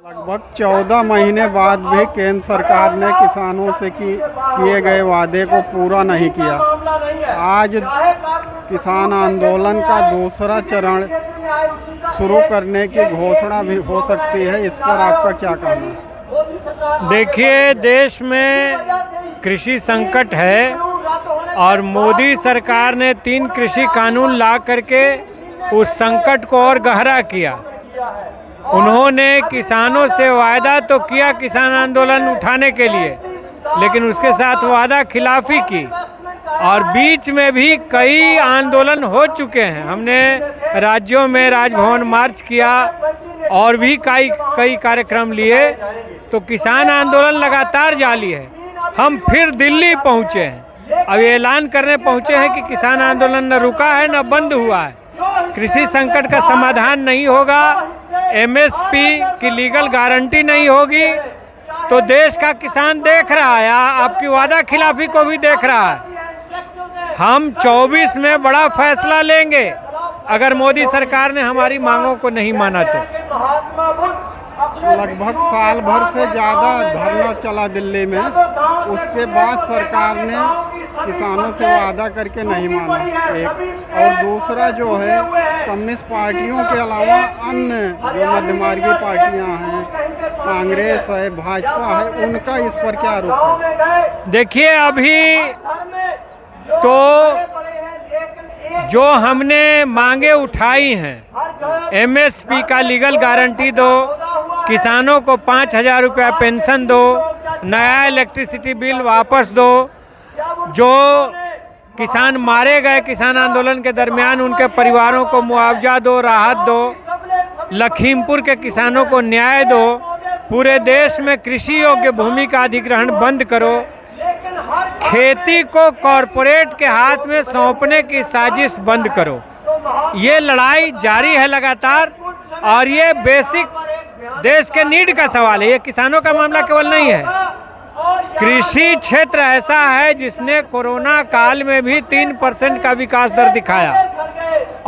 लगभग 14 महीने बाद भी केंद्र सरकार ने किसानों से किए गए वादे को पूरा नहीं किया। आज किसान आंदोलन का दूसरा चरण शुरू करने की घोषणा भी हो सकती है। इस पर आपका क्या कहना है? देखिए, देश में कृषि संकट है और मोदी सरकार ने 3 कृषि कानून ला करके उस संकट को और गहरा किया। उन्होंने किसानों से वादा तो किया किसान आंदोलन उठाने के लिए, लेकिन उसके साथ वादा खिलाफी की और बीच में भी कई आंदोलन हो चुके हैं। हमने राज्यों में राजभवन मार्च किया और भी कई कार्यक्रम लिए। तो किसान आंदोलन लगातार जारी है। हम फिर दिल्ली पहुंचे हैं, अब ऐलान करने पहुंचे हैं कि किसान आंदोलन न रुका है न बंद हुआ है। कृषि संकट का समाधान नहीं होगा, एमएसपी की लीगल गारंटी नहीं होगी, तो देश का किसान देख रहा है, आपकी वादा खिलाफी को भी देख रहा है। हम 24 में बड़ा फैसला लेंगे अगर मोदी सरकार ने हमारी मांगों को नहीं माना तो। लगभग साल भर से ज़्यादा धरना चला दिल्ली में, उसके बाद सरकार ने किसानों से वादा करके नहीं माना। एक और दूसरा जो है, कम्युनिस्ट पार्टियों के अलावा अन्य जो मध्यमार्गी पार्टियां हैं, कांग्रेस है, भाजपा है, उनका इस पर क्या रुख है? देखिए, अभी तो जो हमने मांगे उठाई हैं, एमएसपी का लीगल गारंटी दो, किसानों को 5,000 रुपया पेंशन दो, नया इलेक्ट्रिसिटी बिल वापस दो, जो किसान मारे गए किसान आंदोलन के दरमियान उनके परिवारों को मुआवजा दो, राहत दो, लखीमपुर के किसानों को न्याय दो, पूरे देश में कृषि योग्य भूमि का अधिग्रहण बंद करो, खेती को कॉरपोरेट के हाथ में सौंपने की साजिश बंद करो। ये लड़ाई जारी है लगातार और ये बेसिक देश के नीड का सवाल है। ये किसानों का मामला केवल नहीं है। कृषि क्षेत्र ऐसा है जिसने कोरोना काल में भी 3% का विकास दर दिखाया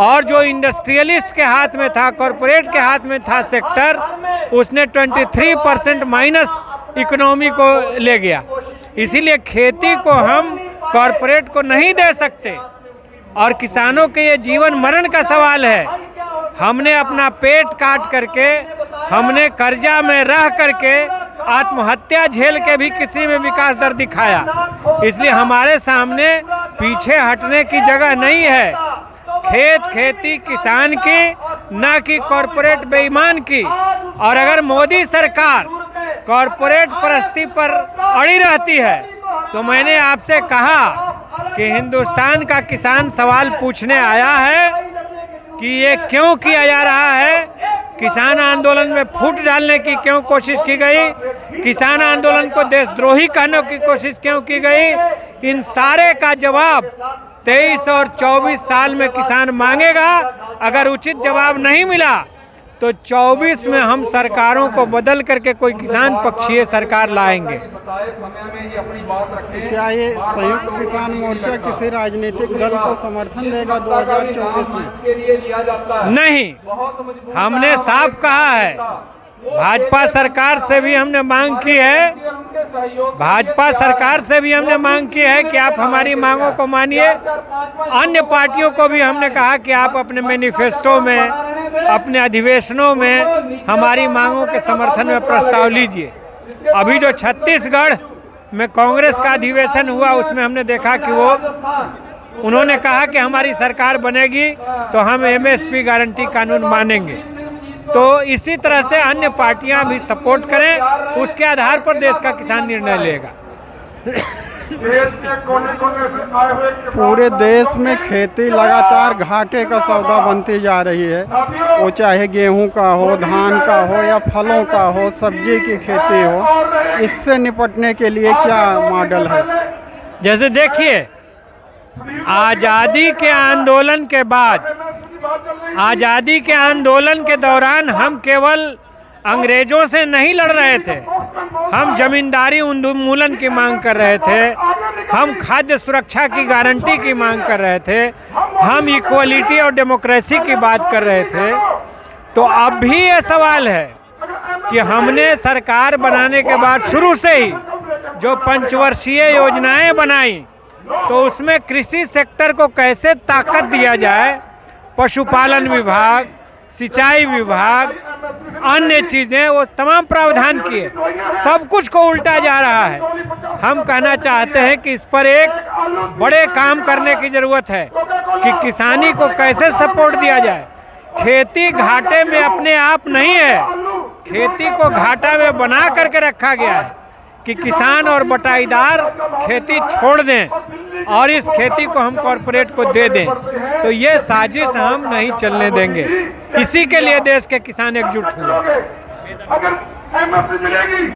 और जो इंडस्ट्रियलिस्ट के हाथ में था, कॉरपोरेट के हाथ में था सेक्टर, उसने 23% माइनस इकोनॉमी को ले गया। इसीलिए खेती को हम कॉरपोरेट को नहीं दे सकते और किसानों के ये जीवन मरण का सवाल है। हमने अपना पेट काट करके, हमने कर्जा में रह करके, आत्महत्या झेल के भी किसी में विकास दर दिखाया। इसलिए हमारे सामने पीछे हटने की जगह नहीं है। खेती किसान की, ना कि कॉरपोरेट बेईमान की। और अगर मोदी सरकार कॉरपोरेट परस्ती पर अड़ी रहती है तो मैंने आपसे कहा कि हिंदुस्तान का किसान सवाल पूछने आया है कि ये क्यों किया जा रहा है, किसान आंदोलन में फूट डालने की क्यों कोशिश की गई, किसान आंदोलन को देशद्रोही कहने की कोशिश क्यों की गई। इन सारे का जवाब 23 और 24 साल में किसान मांगेगा। अगर उचित जवाब नहीं मिला तो 24 में हम सरकारों को बदल करके कोई किसान पक्षीय सरकार लाएंगे। तो क्या ये संयुक्त किसान मोर्चा किसी राजनीतिक दल को समर्थन देगा 2024 में? नहीं, हमने साफ कहा है, भाजपा सरकार से भी हमने मांग की है, भाजपा सरकार से भी हमने मांग की है कि आप हमारी मांगों को मानिए। अन्य पार्टियों को भी हमने कहा कि आप अपने मैनिफेस्टो में, अपने अधिवेशनों में हमारी मांगों के समर्थन में प्रस्ताव लीजिए। अभी जो छत्तीसगढ़ में कांग्रेस का अधिवेशन हुआ, उसमें हमने देखा कि उन्होंने कहा कि हमारी सरकार बनेगी तो हम एमएसपी गारंटी कानून मानेंगे। तो इसी तरह से अन्य पार्टियां भी सपोर्ट करें, उसके आधार पर देश का किसान निर्णय लेगा। पूरे देश में खेती लगातार घाटे का सौदा बनती जा रही है, वो चाहे गेहूं का हो, धान का हो या फलों का हो, सब्जी की खेती हो। इससे निपटने के लिए क्या मॉडल है? जैसे देखिए, आज़ादी के आंदोलन के बाद, आज़ादी के आंदोलन के दौरान हम केवल अंग्रेजों से नहीं लड़ रहे थे, हम जमींदारी उन्मूलन की मांग कर रहे थे, हम खाद्य सुरक्षा की गारंटी की मांग कर रहे थे, हम इक्वलिटी और डेमोक्रेसी की बात कर रहे थे। तो अब भी ये सवाल है कि हमने सरकार बनाने के बाद शुरू से ही जो पंचवर्षीय योजनाएं बनाई, तो उसमें कृषि सेक्टर को कैसे ताकत दिया जाए, पशुपालन विभाग, सिंचाई विभाग, अन्य चीज़ें, वो तमाम प्रावधान किए, सब कुछ को उल्टा जा रहा है। हम कहना चाहते हैं कि इस पर एक बड़े काम करने की ज़रूरत है कि किसानी को कैसे सपोर्ट दिया जाए। खेती घाटे में अपने आप नहीं है, खेती को घाटा में बना करके रखा गया है कि किसान और बटाईदार खेती छोड़ दें और इस खेती को हम कॉरपोरेट को दे दें। तो ये साजिश हम नहीं चलने देंगे। इसी के लिए देश के किसान एकजुट हुए। अगर एमएसपी मिलेगी